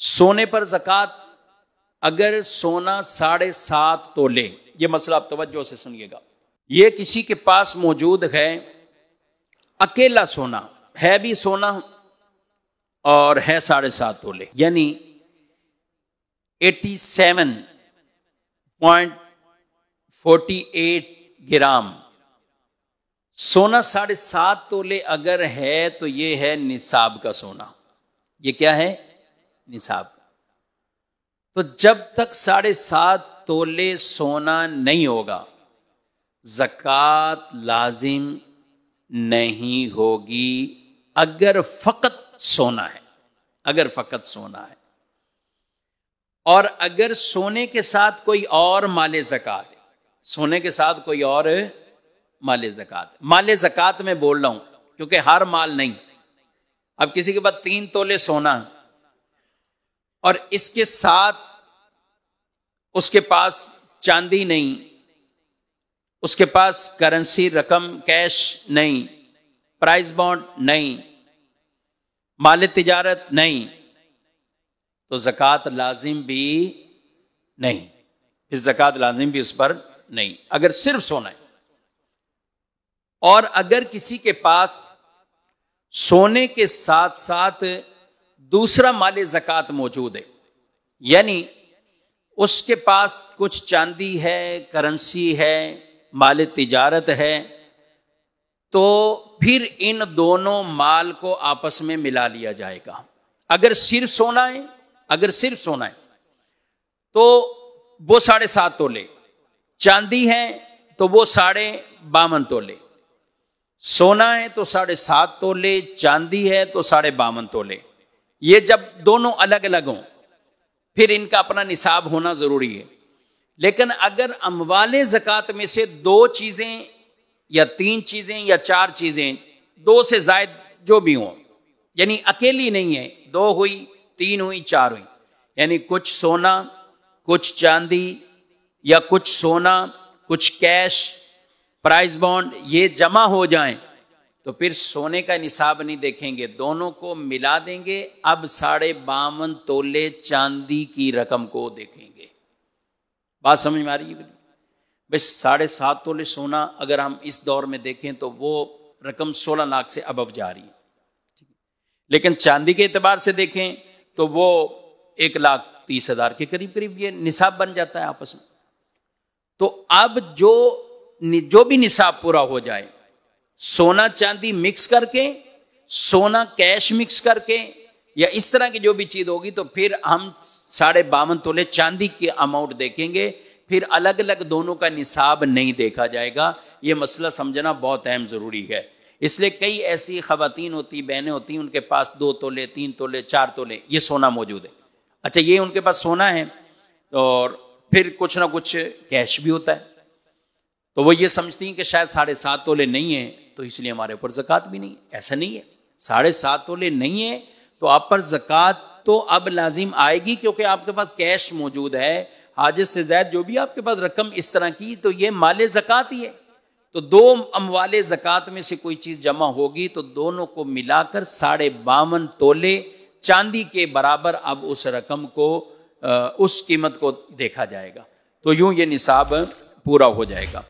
سونے پر زکوٰۃ، اگر سونا 7.5 تولے، یہ مسئلہ آپ توجہ سے سنیے گا، یہ کسی کے پاس موجود ہے، اکیلا سونا ہے، بھی سونا اور ہے 7.5 تولے، یعنی 87.48 گرام سونا 7.5 تولے اگر ہے تو یہ ہے نصاب کا سونا۔ یہ کیا ہے؟ نصاب۔ تو جب تک 7.5 تولے سونا نہیں ہوگا زکوٰۃ لازم نہیں ہوگی، اگر فقط سونا ہے، اگر فقط سونا ہے۔ اور اگر سونے کے ساتھ کوئی اور مال زکوٰۃ ہے، سونے کے ساتھ کوئی اور مال زکوٰۃ، مال زکوٰۃ میں بول رہا ہوں کیونکہ ہر مال نہیں۔ اب کسی کے پاس 3 تولے سونا اور اس کے ساتھ اس کے پاس چاندی نہیں، اس کے پاس کرنسی رقم کیش نہیں، پرائز بانڈ نہیں، مال تجارت نہیں، تو زکوٰۃ لازم بھی نہیں، پھر زکوٰۃ لازم بھی اس پر نہیں، اگر صرف سونا ہے۔ اور اگر کسی کے پاس سونے کے ساتھ ساتھ دوسرا مال زکوٰۃ موجود ہے، یعنی اس کے پاس کچھ چاندی ہے، کرنسی ہے، مال تجارت ہے، تو پھر ان دونوں مال کو آپس میں ملا لیا جائے گا۔ اگر صرف سونا ہے، اگر صرف سونا ہے تو وہ 7.5 تولے، چاندی ہے تو وہ 52.5 تولے، سونا ہے تو 7.5 تولے، چاندی ہے تو 52.5 تولے۔ یہ جب دونوں الگ الگ ہوں پھر ان کا اپنا نصاب ہونا ضروری ہے۔ لیکن اگر اموال زکوٰۃ میں سے 2 چیزیں یا 3 چیزیں یا 4 چیزیں، 2 سے زائد جو بھی ہوں، یعنی اکیلی نہیں ہے، 2 ہوئی، 3 ہوئی، 4 ہوئی، یعنی کچھ سونا، کچھ چاندی، یا کچھ سونا، کچھ کیش، پرائز بانڈ، یہ جمع ہو جائیں تو پھر سونے کا نصاب نہیں دیکھیں گے، دونوں کو ملا دیں گے، اب 52.5 تولے چاندی کی رقم کو دیکھیں گے۔ بات سمجھ میں آ رہی ہے؟ بس 7.5 تولے سونا اگر ہم اس دور میں دیکھیں تو وہ رقم 16 لاکھ سے ابو جا رہی ہے، لیکن چاندی کے اعتبار سے دیکھیں تو وہ 1,30,000 کے قریب یہ نصاب بن جاتا ہے آپس میں۔ تو اب جو بھی نصاب پورا ہو جائے، سونا چاندی مکس کر کے، سونا کیش مکس کر کے، یا اس طرح کی جو بھی چیز ہوگی، تو پھر ہم 52.5 تولے چاندی کی اماؤنٹ دیکھیں گے، پھر الگ الگ دونوں کا نصاب نہیں دیکھا جائے گا۔ یہ مسئلہ سمجھنا بہت اہم ضروری ہے۔ اس لیے کئی ایسی خواتین ہوتی، بہنیں ہوتی، ان کے پاس 2 تولے، 3 تولے، 4 تولے یہ سونا موجود ہے۔ اچھا، یہ ان کے پاس سونا ہے اور پھر کچھ نہ کچھ کیش بھی ہوتا ہے، تو وہ یہ سمجھتی ہیں کہ شاید 7.5 تولے نہیں ہیں تو اس لیے ہمارے اوپر زکوٰۃ بھی نہیں ہے۔ ایسا نہیں ہے، 7.5 تولے نہیں ہے تو آپ پر زکوٰۃ تو اب لازم آئے گی، کیونکہ آپ کے پاس کیش موجود ہے، حاجت سے زائد جو بھی آپ کے پاس رقم اس طرح کی، تو یہ مال زکوٰۃ ہی ہے۔ تو 2 اموال زکوٰۃ میں سے کوئی چیز جمع ہوگی تو دونوں کو ملا کر 52.5 تولے چاندی کے برابر اب اس رقم کو، اس قیمت کو دیکھا جائے گا، تو یوں یہ نصاب پورا ہو جائے گا۔